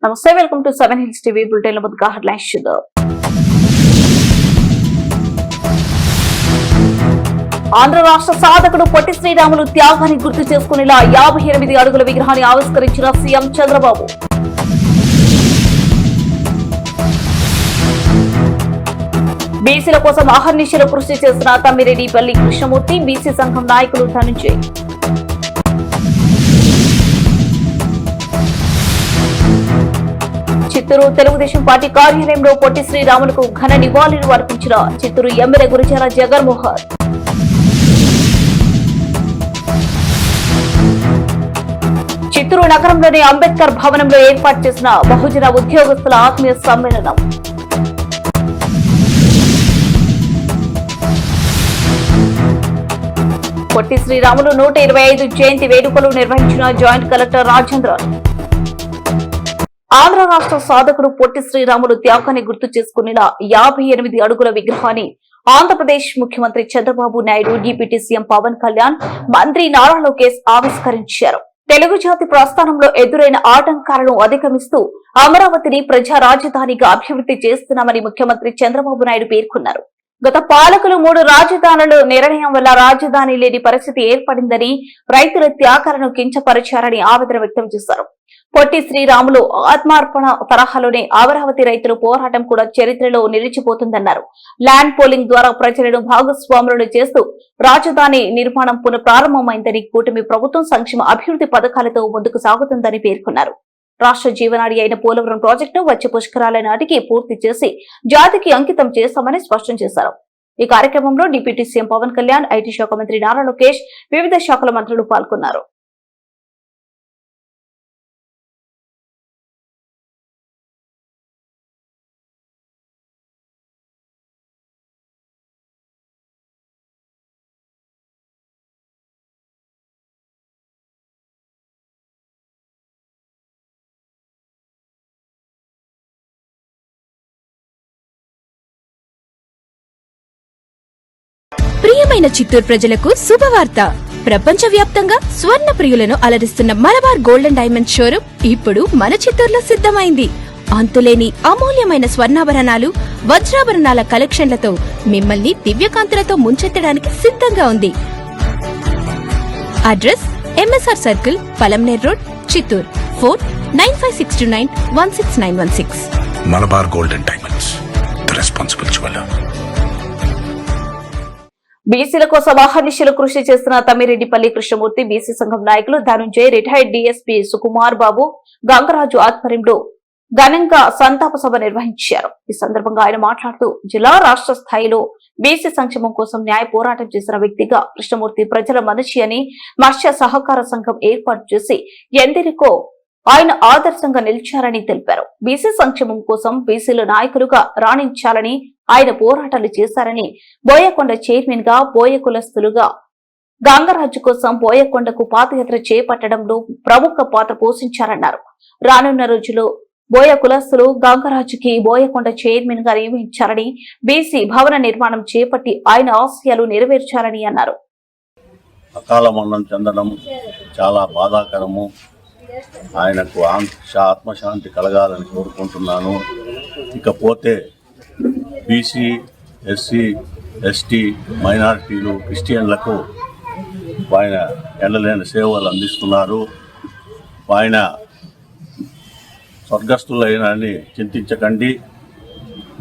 నమస్తే, welcome to 7 Hills TV bulletin. ముందుగా headlines చూద్దాం. ఆంధ్ర రాష్ట్ర సాధకుడు పొట్టి శ్రీరాములు త్యాగాన్ని గుర్తు చేసుకునేలా 58 అడుగుల విగ్రహాన్ని ఆవిష్కరించిన సీఎం చంద్రబాబు. బీసీల కోసం అహర్నిశలు కృషి చేసిన తమ్మిరెడ్డిపల్లి కృష్ణమూర్తి, బీసీ సంఘం నాయకులు ధనుంజయ్. చిత్తూరు తెలుగుదేశం పార్టీ కార్యాలయంలో పొట్టి శ్రీరాములకు ఘన నివాళులు అర్పించిన చిత్తూరు ఎమ్మెల్యే గురజాల జగన్మోహన్. చిత్తూరు నగరంలోని అంబేద్కర్ భవనంలో ఏర్పాటు చేసిన బహుజన ఉద్యోగస్తుల ఆత్మీయ సమ్మేళనం. పొట్టి శ్రీరాములు 125 జయంతి వేడుకలు నిర్వహించిన జాయింట్ కలెక్టర్ రాజేంద్రన్. ఆంధ్ర రాష్ట్ర సాధకుడు పొట్టి శ్రీరాములు త్యాగాన్ని గుర్తు చేసుకునేలా 58 అడుగుల విగ్రహాన్ని ఆంధ్రప్రదేశ్ ముఖ్యమంత్రి చంద్రబాబు నాయుడు, డిప్యూటీ సీఎం పవన్ కళ్యాణ్, మంత్రి నారా లోకేష్ ఆవిష్కరించారు. తెలుగు జాతి ప్రస్థానంలో ఎదురైన ఆటంకాలను అధిగమిస్తూ అమరావతిని ప్రజా రాజధానిగా అభివృద్ధి చేస్తున్నామని ముఖ్యమంత్రి చంద్రబాబు నాయుడు పేర్కొన్నారు. గత పాలకులు 3 రాజధానులు నిర్ణయం వల్ల రాజధాని లేని పరిస్థితి ఏర్పడిందని, రైతుల త్యాగాలను కించపరిచారని ఆవేదన వ్యక్తం చేశారు. పొట్టి శ్రీరాములు ఆత్మార్పణ తరహాలోనే అమరావతి రైతుల పోరాటం కూడా చరిత్రలో నిలిచిపోతుందన్నారు. ల్యాండ్ పోలింగ్ ద్వారా ప్రజలను భాగస్వాములను చేస్తూ రాజధాని నిర్మాణం పునఃప్రారంభమైందని, కూటమి ప్రభుత్వం సంక్షేమ అభివృద్ధి పథకాలతో ముందుకు సాగుతుందని పేర్కొన్నారు. రాష్ట్ర జీవనాడి అయిన పోలవరం ప్రాజెక్టును వచ్చే పుష్కరాల నాటికి పూర్తి చేసి జాతికి అంకితం చేస్తామని స్పష్టం చేశారు. ఈ కార్యక్రమంలో deputy CM Pavan Kalyan, IT శాఖ మంత్రి నారా లోకేష్, వివిధ శాఖల మంత్రులు పాల్గొన్నారు. ప్రియమైన చిత్తూరు ప్రజలకు శుభవార్త. ప్రపంచవ్యాప్తంగా స్వర్ణ ప్రియులను అలరిస్తున్న Malabar Gold and Diamond showroom ఇప్పుడు మన చిత్తూరులో సిద్ధమైంది. అంతులేని అమూల్యమైన స్వర్ణాభరణాలు, వజ్రాభరణాల కలెక్షన్లతో మిమ్మల్ని దివ్యకాంతులతో ముంచెత్తడానికి సిద్ధంగా ఉంది. Address MSR circle, Palamaner road, Chittoor. Phone 9562916916. Malabar Gold and diamonds, the responsible jeweller. బీసీల కోసం అహర్నిశలు కృషి చేస్తున్న తమ్మిరెడ్డిపల్లి కృష్ణమూర్తి, బీసీ సంఘం నాయకులు ధనుంజయ్, రిటైర్డ్ డీఎస్పీ సుకుమార్ బాబు, గంగరాజు ఆధ్వర్యంలో ఘనంగా సంతాప సభ నిర్వహించారు. ఈ సందర్భంగా ఆయన మాట్లాడుతూ, జిల్లా రాష్ట్ర స్థాయిలో బీసీ సంక్షేమం కోసం న్యాయ పోరాటం చేసిన వ్యక్తిగా కృష్ణమూర్తి ప్రజల మనిషి అని, మత్స్య సహకార సంఘం ఏర్పాటు చేసి ఎందరికో ఆయన ఆదర్శంగా నిలిచారని తెలిపారు. బీసీ సంక్షేమం కోసం బీసీల నాయకులుగా రాణించాలని ఆయన పోరాటాలు చేశారని, బోయకొండ చైర్మన్ గా, బోయ కులస్తులుగా గంగరాజు కోసం బోయకొండకు పాదయాత్ర చేపట్టడంలో ప్రముఖ పాత్ర పోషించారన్నారు. రానున్న రోజుల్లో బోయ కులస్తులు గంగరాజుకి బోయకొండ చైర్మన్ గా నియమించారని, బీసీ భవన నిర్మాణం చేపట్టి ఆయన ఆశయాలు నెరవేర్చాలని అన్నారు. అకాల మరణం చెందడం చాలా బాధాకరము. ఆయనకు ఆత్మశాంతి కలగాలని కోరుకుంటున్నాను. ఇకపోతే బీసీ, ఎస్సీ, ఎస్టీ, మైనారిటీలు, క్రిస్టియన్లకు ఆయన ఎండలేని సేవలు అందిస్తున్నారు. ఆయన స్వర్గస్థులైనని చింతించకండి.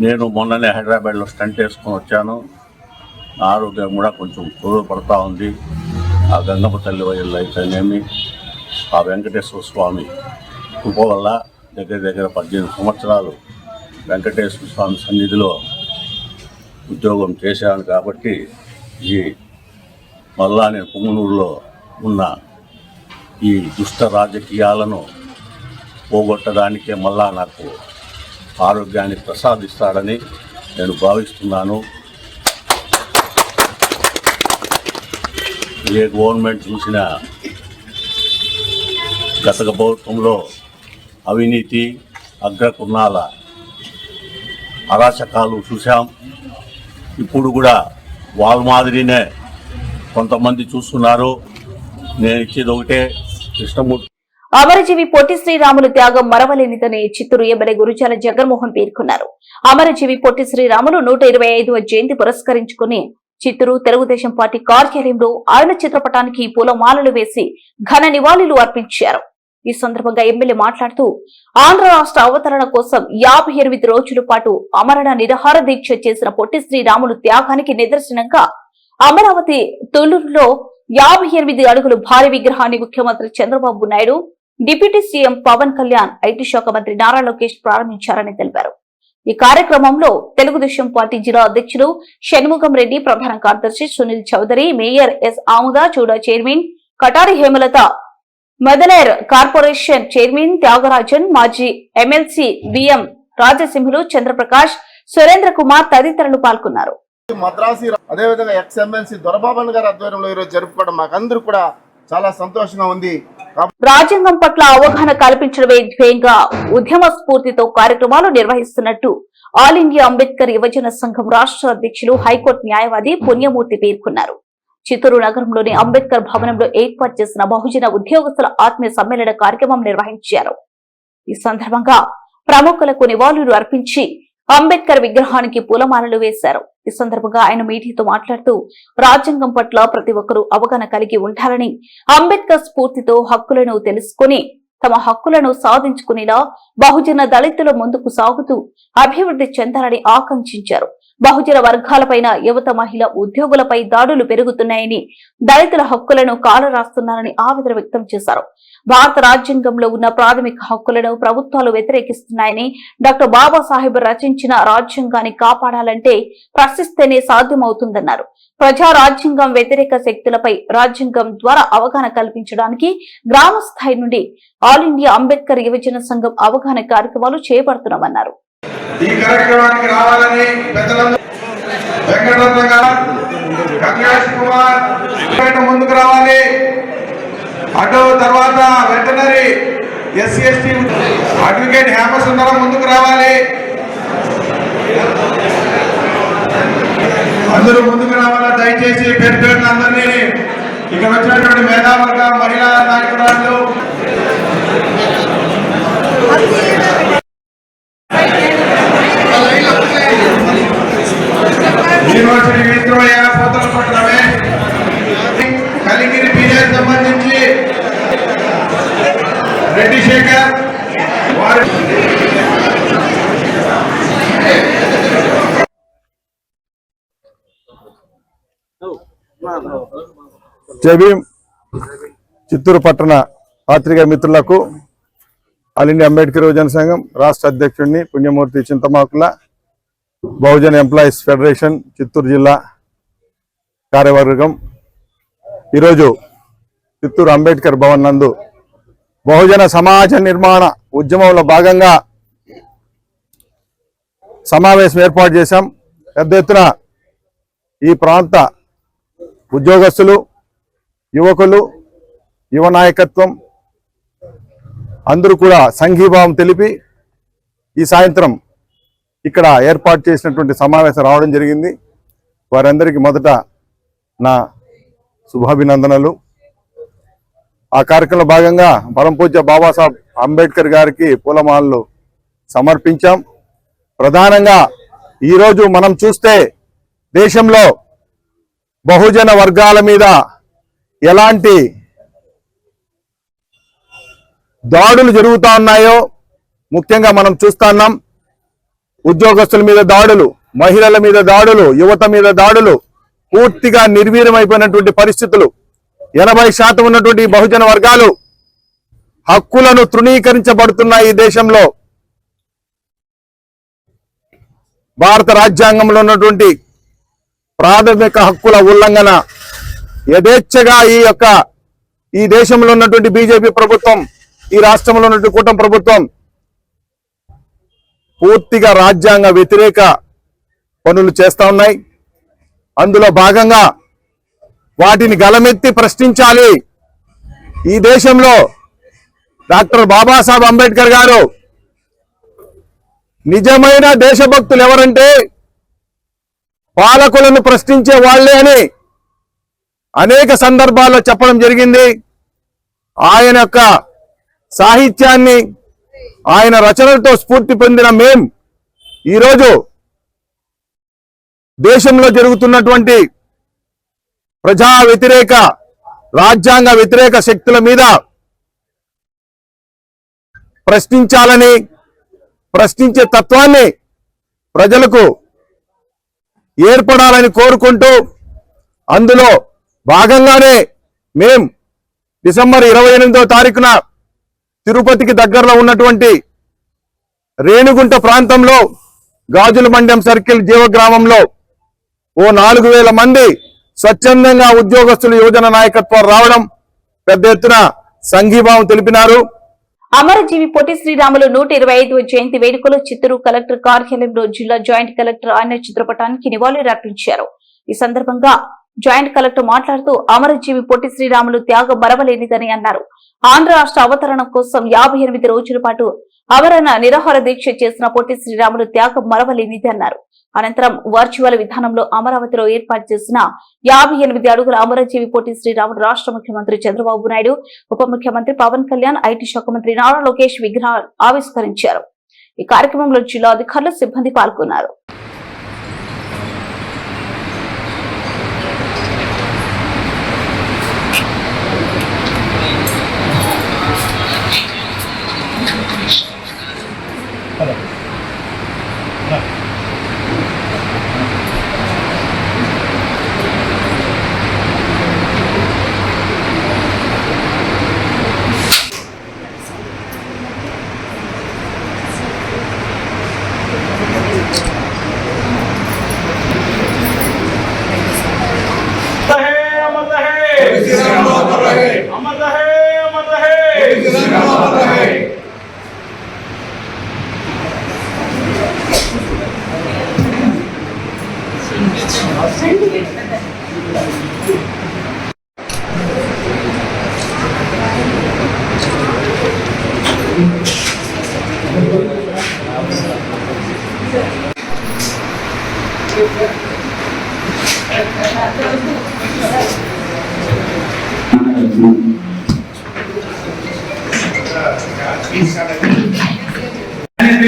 నేను మొన్ననే హైదరాబాద్లో స్టంట్ వేసుకొని వచ్చాను. నా ఆరోగ్యం కూడా కొంచెం కుదురుపడతా ఉంది. ఆ గంగమ్మ తల్లి వయలు అయితేనేమి, ఆ వెంకటేశ్వర స్వామి కృప వల్ల దగ్గర 18 సంవత్సరాలు వెంకటేశ్వర స్వామి సన్నిధిలో ఉద్యోగం చేశాను. కాబట్టి మళ్ళా నేను పుంగనూరులో ఉన్న ఈ దుష్ట రాజకీయాలను పోగొట్టడానికే మళ్ళా నాకు ఆరోగ్యాన్ని ప్రసాదిస్తాడని నేను భావిస్తున్నాను. ఏ గవర్నమెంట్ చూసినా గత ప్రభుత్వంలో అవినీతి, అగ్రకుర్ణాల అరాచకాలు చూసాం. ఇప్పుడు కూడా వాళ్ళ మాదిరినే కొంతమంది చూస్తున్నారు. నేను ఇచ్చేది ఒకటే, కృష్ణమూర్తి అమరజీవి పొట్టి శ్రీరాములు త్యాగం మరవలేనిదని చిత్తూరు ఎమ్మెల్యే గురుజాల జగన్మోహన్ పేర్కొన్నారు. అమరజీవి పొట్టి శ్రీరాములు 125వ జయంతి పురస్కరించుకుని చిత్తూరు తెలుగుదేశం పార్టీ కార్యాలయంలో ఆయన చిత్రపటానికి పూలమాలలు వేసి ఘన నివాళులు అర్పించారు. ఈ సందర్భంగా ఎమ్మెల్యే మాట్లాడుతూ ఆంధ్ర రాష్ట్ర అవతరణ కోసం 58 రోజుల పాటు అమరణ నిరాహార దీక్ష చేసిన పొట్టి శ్రీరాములు త్యాగానికి నిదర్శనంగా అమరావతి తొల్లూరులో 58 అడుగుల భారీ విగ్రహాన్ని ముఖ్యమంత్రి Chandrababu Naidu, deputy CM Pavan Kalyan, IT శాఖ మంత్రి నారా లోకేష్ ప్రారంభించారని తెలిపారు. ఈ కార్యక్రమంలో తెలుగుదేశం పార్టీ జిల్లా అధ్యక్షులు షణ్ముఖం రెడ్డి, ప్రధాన కార్యదర్శి Sunil Chowdary, mayor S Amuda, Chuda chairman Katari Hemalatha, మదనేర్ కార్పొరేషన్ చైర్మన్ త్యాగరాజన్, మాజీ ఎమ్మెల్సీ బిఎం రాజసింహులు, చంద్రప్రకాష్, సురేంద్ర కుమార్ తదితరులు పాల్గొన్నారు. మద్రాసి అదేవిధంగా ఎక్స్ ఎమ్మెల్సీ దొరబాబన్ గారి ఆధ్వర్యంలో ఈరోజు జరుపుకోవడం మాకందరూ కూడా చాలా సంతోషంగా ఉంది. రాజ్యాంగం పట్ల అవగాహన కల్పించడమే ధ్యేయంగా ఉద్యమ స్ఫూర్తితో కార్యక్రమాలు నిర్వహిస్తున్నట్టు ఆల్ ఇండియా అంబేద్కర్ యువజన సంఘం రాష్ట్ర అధ్యక్షులు, హైకోర్టు న్యాయవాది పుణ్యమూర్తి పేర్కొన్నారు. చిత్తూరు నగరంలోని అంబేద్కర్ భవనంలో ఏర్పాటు చేసిన బహుజన ఉద్యోగస్తుల ఆత్మీయ సమ్మేళన కార్యక్రమం నిర్వహించారు. ఈ సందర్భంగా ప్రముఖులకు నివాళులు అర్పించి అంబేద్కర్ విగ్రహానికి పూలమాలలు వేశారు. ఈ సందర్భంగా ఆయన మీడియాతో మాట్లాడుతూ రాజ్యాంగం పట్ల ప్రతి ఒక్కరూ అవగాహన కలిగి ఉండాలని, అంబేద్కర్ స్ఫూర్తితో హక్కులను తెలుసుకుని తమ హక్కులను సాధించుకునేలా బహుజన దళితుల ముందుకు సాగుతూ అభివృద్ధి చెందాలని ఆకాంక్షించారు. బహుజన వర్గాలపైన యువత, మహిళ, ఉద్యోగులపై దాడులు పెరుగుతున్నాయని, దళితుల హక్కులను కాలరాస్తున్నారని ఆవేదన వ్యక్తం చేశారు. భారత రాజ్యాంగంలో ఉన్న ప్రాథమిక హక్కులను ప్రభుత్వాలు వ్యతిరేకిస్తున్నాయని, డాక్టర్ బాబాసాహెబ్ రచించిన రాజ్యాంగాన్ని కాపాడాలంటే ప్రశ్నిస్తేనే సాధ్యమవుతుందన్నారు. ప్రజా రాజ్యాంగం వ్యతిరేక శక్తులపై రాజ్యాంగం ద్వారా అవగాహన కల్పించడానికి గ్రామ స్థాయి నుండి ఆల్ ఇండియా అంబేద్కర్ యువజన సంఘం అవగాహన కార్యక్రమాలు చేపడుతున్నామన్నారు. ఈ కార్యక్రమానికి రావాలని పెద్దలందరూ వెంకటరత్న గారు, కన్యాష్ కుమార్ ముందుకు రావాలి. అటు తర్వాత వెటనరీ SC/ST అడ్వకేట్ హేమసుందరం ముందుకు రావాలి. అందరూ ముందుకు రావాలా దయచేసి. పేరు అందరినీ ఇక్కడ వచ్చినటువంటి మేధావర్గ మహిళా నాయకురాలు, యూనివర్సిటీ మిత్రమయ్య పోతలపట్టు రమేష్, కలిగిరి పీజీకి సంబంధించి రెడ్డి శేఖర్ వారి జైభీం. చిత్తూరు పట్టణ పాత్రికా మిత్రులకు ఆల్ ఇండియా అంబేద్కర్ యువజన సంఘం రాష్ట్ర అధ్యక్షుడిని పుణ్యమూర్తి చింతమాకుల, బహుజన ఎంప్లాయీస్ ఫెడరేషన్ చిత్తూరు జిల్లా కార్యవర్గం ఈరోజు చిత్తూరు అంబేద్కర్ భవన్ నందు బహుజన సమాజ నిర్మాణ ఉద్యమంలో భాగంగా సమావేశం ఏర్పాటు చేశాం. పెద్ద ఎత్తున ఈ ప్రాంత ఉద్యోగస్తులు, యువకులు, యువ నాయకత్వం అందరూ కూడా సంఘీభావం తెలిపి ఈ సాయంత్రం ఇక్కడ ఏర్పాటు చేసినటువంటి సమావేశం రావడం జరిగింది. వారందరికీ మొదట నా శుభాభినందనలు. ఆ కార్యక్రమంలో భాగంగా పరమపూజ్య బాబాసాహెబ్ అంబేద్కర్ గారికి పూలమాలలు సమర్పించాం. ప్రధానంగా ఈరోజు మనం చూస్తే దేశంలో బహుజన వర్గాల మీద ఎలాంటి దాడులు జరుగుతూ ఉన్నాయో ముఖ్యంగా మనం చూస్తున్నాం. ఉద్యోగస్తుల మీద దాడులు, మహిళల మీద దాడులు, యువత మీద దాడులు, పూర్తిగా నిర్వీర్యమైపోయినటువంటి పరిస్థితులు. 80% ఉన్నటువంటి బహుజన వర్గాలు హక్కులను తృణీకరించబడుతున్నాయి. ఈ దేశంలో భారత రాజ్యాంగంలో ఉన్నటువంటి ప్రాథమిక హక్కుల ఉల్లంఘన యథేచ్ఛగా ఈ దేశంలో ఉన్నటువంటి బీజేపీ ప్రభుత్వం, ఈ రాష్ట్రంలో ఉన్నటువంటి కూటమి ప్రభుత్వం పూర్తిగా రాజ్యాంగ వ్యతిరేక పనులు చేస్తా ఉన్నాయి. అందులో భాగంగా వాటిని గలమెత్తి ప్రశ్నించాలి. ఈ దేశంలో డాక్టర్ బాబాసాహెబ్ అంబేద్కర్ గారు నిజమైన దేశభక్తులు ఎవరంటే పాలకులను ప్రశ్నించే వాళ్లే అని అనేక సందర్భాల్లో చెప్పడం జరిగింది. ఆయన యొక్క సాహిత్యాన్ని, ఆయన రచనలతో స్ఫూర్తి పొందిన మేం ఈరోజు దేశంలో జరుగుతున్నటువంటి ప్రజా వ్యతిరేక, రాజ్యాంగ వ్యతిరేక శక్తుల మీద ప్రశ్నించాలని, ప్రశ్నించే తత్వాన్ని ప్రజలకు ఏర్పడాలని కోరుకుంటూ, అందులో భాగంగానే మేం డిసెంబర్ 28వ తారీఖున తిరుపతికి దగ్గరలో ఉన్నటువంటి రేణిగుంట ప్రాంతంలో గాజులమండ్యం సర్కిల్ జీవగ్రామంలో ఓ 4,000 మంది స్వచ్ఛందంగా ఉద్యోగస్తుల యువజన నాయకత్వం రావడం, పెద్ద ఎత్తున సంఘీభావం తెలిపినారు. అమరజీవి పొట్టి శ్రీరాములు 125వ జయంతి వేడుకలు చిత్తూరు కలెక్టర్ కార్యాలయంలో జిల్లా జాయింట్ కలెక్టర్ ఆయన చిత్రపటానికి నివాళులర్పించారు. ఈ సందర్భంగా జాయింట్ కలెక్టర్ మాట్లాడుతూ అమరజీవి పొట్టి శ్రీరాములు త్యాగం మరవలేనిదని అన్నారు. ఆంధ్ర రాష్ట్ర అవతరణ కోసం 58 రోజుల పాటు ఆవరణ నిరాహార దీక్ష చేసిన పొట్టి శ్రీరాములు త్యాగం మరవలేనిది అన్నారు. అనంతరం వర్చువల్ విధానంలో అమరావతిలో ఏర్పాటు చేసిన 58 అడుగుల అమరజీవి పొట్టి శ్రీరాములు రాష్ట్ర ముఖ్యమంత్రి చంద్రబాబు నాయుడు, ఉప ముఖ్యమంత్రి పవన్ కళ్యాణ్, ఐటీ శాఖ మంత్రి నారా లోకేష్ విగ్రహాలు ఆవిష్కరించారు. ఈ కార్యక్రమంలో జిల్లా అధికారులు, సిబ్బంది పాల్గొన్నారు.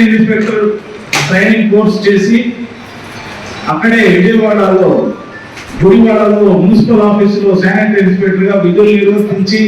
ఇన్స్పెక్టర్ ట్రైనింగ్ కోర్స్ చేసి అక్కడే విజయవాడలో గుడివాడలో మున్సిపల్ ఆఫీసులో శానిటరీ ఇన్స్పెక్టర్ గా విధులు నిర్వర్తించి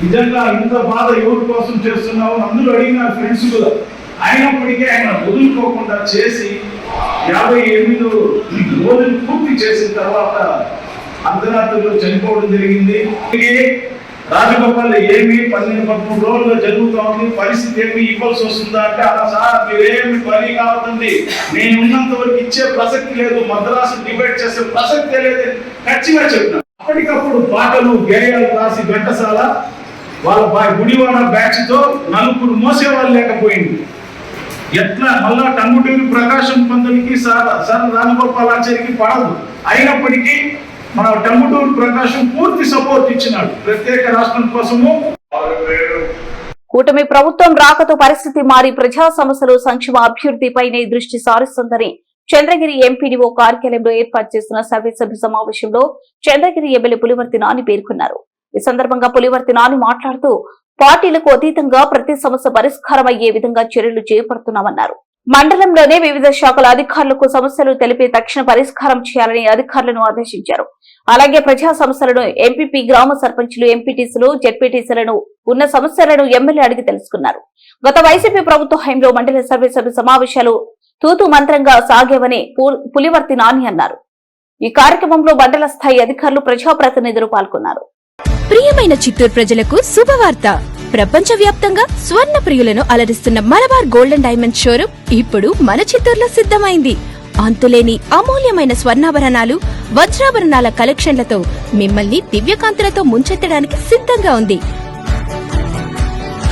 నిజంగా ఇంత బాధ ఎవరి కోసం చేస్తున్నావు అందరూ అడిగిన ఫ్రెండ్స్ కూడా, అయినప్పటికీ ఆయన వదులుకోకుండా చేసి 58 రోజులు పూర్తి చేసిన తర్వాత అర్ధరాత్రిలో చనిపోవడం జరిగింది. రాజగోపాల్ ఏమి 12-13 రోజుల్లో జరుగుతా ఉంది, పరిస్థితి ఏమి ఇవ్వాల్సి వస్తుందా అంటే, అలా సార్ మీరేమి పని కావద్దండి, నేను ఉన్నంత వరకు ఇచ్చే ప్రసక్తి లేదు, మద్రాసు డిబేట్ చేసే ప్రసక్తే లేదు ఖచ్చితంగా చెప్పిన. అప్పటికప్పుడు పాటలు గేయాలు రాసి ఘంటసాల వాళ్ళ గుడివాడ బ్యాచ్ తో 4 మోసేవాళ్ళు లేకపోయింది. ఎట్లా మళ్ళా టంగుటూరి ప్రకాశం పంతులకి సార్ రాజగోపాలాచారికి పడదు, అయినప్పటికీ మన టంగుటూరి ప్రకాశం పూర్తి సపోర్ట్ ఇచ్చినాడు ప్రత్యేక రాష్ట్రం కోసము. కూటమి ప్రభుత్వం రాకతో పరిస్థితి మారి ప్రజా సమస్యలు, సంక్షేమ అభివృద్ధిపైనే దృష్టి సారిస్తుందని చంద్రగిరి ఎంపీడీఓ కార్యాలయంలో ఏర్పాటు చేసిన సర్వసభ్య సమావేశంలో చంద్రగిరి ఎమ్మెల్యే పులివర్తి నాని పేర్కొన్నారు. ఈ సందర్భంగా పులివర్తి నాని మాట్లాడుతూ, పార్టీలకు అతీతంగా ప్రతి సమస్య పరిష్కారం అయ్యే విధంగా చర్యలు చేపడుతున్నామన్నారు. మండలంలోనే వివిధ శాఖల అధికారులకు సమస్యలు తెలిపి తక్షణ పరిష్కారం చేయాలని అధికారులను ఆదేశించారు. అలాగే ప్రజా సమస్యలను ఎంపీపీ, గ్రామ సర్పంచులు, ఎంపీటీసీలు, జెడ్పీటీసీలను ఉన్న సమస్యలను ఎమ్మెల్యే అడిగి తెలుసుకున్నారు. గత వైసీపీ ప్రభుత్వ హయాంలో మండల సర్వసభ్య సమావేశాలు తూతు మంత్రంగా సాగేవని పులివర్తి నాని అన్నారు. ఈ కార్యక్రమంలో మండల స్థాయి అధికారులు, ప్రజాప్రతినిధులు పాల్గొన్నారు. ప్రియమైన చిత్తూరు ప్రజలకు శుభవార్త. ప్రపంచ వ్యాప్తంగా స్వర్ణ ప్రియులను అలరిస్తున్న మలబార్ గోల్డెన్ డైమండ్ షోరూమ్ ఇప్పుడు మన చిత్తూరులో సిద్ధమైంది. అంతులేని అమూల్యమైన స్వర్ణాభరణాలు, వజ్రాభరణాల కలెక్షన్లతో మిమ్మల్ని దివ్యకాంతులతో ముంచెత్తడానికి సిద్ధంగా ఉంది.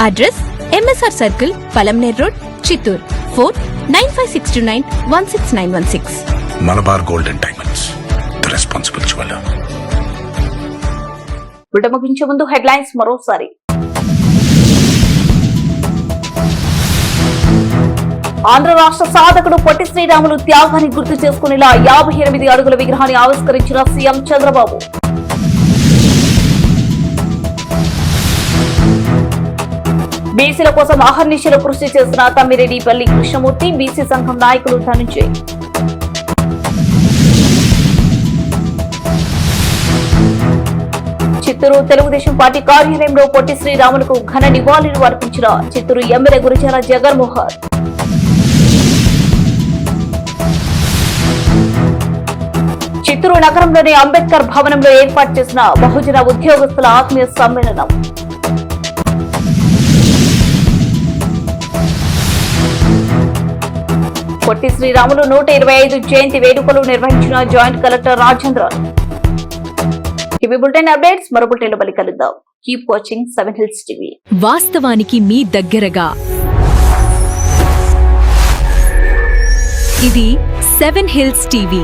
Address MSR circle, Palamaner road, Chittoor. Phone 9562916916. Malabar golden diamonds, the responsible jeweller. ముగించే ముందు హెడ్లైన్స్ మరోసారి. ఆంధ్ర రాష్ట్ర సాధకుడు పొట్టి శ్రీరాములు త్యాగాన్ని గుర్తు చేసుకునేలా 58 అడుగుల విగ్రహాన్ని ఆవిష్కరించిన సీఎం చంద్రబాబు. బీసీల కోసం అహర్నిశలు కృషి చేసిన తమ్మిరెడ్డిపల్లి కృష్ణమూర్తి, బీసీ సంఘం నాయకులు ధనుంజయ్. చిత్తూరు తెలుగుదేశం పార్టీ కార్యాలయంలో పొట్టి శ్రీరాములకు ఘన నివాళులు అర్పించిన చిత్తూరు ఎమ్మెల్యే గురిజాల జగన్మోహన్. చిత్తూరు నగరంలోని అంబేద్కర్ భవనంలో ఏర్పాటు చేసిన బహుజన ఉద్యోగస్తుల ఆత్మీయ సమ్మేళనం. పొట్టి శ్రీరాములు 125 జయంతి వేడుకలు నిర్వహించిన joint collector Rajendra. TV bulletin updates మరో బులెటిన్లో మళ్ళీ కలుద్దాం. Keep watching 7 Hills TV. వాస్తవానికి మీ దగ్గరగా ఇది 7 Hills టీవీ.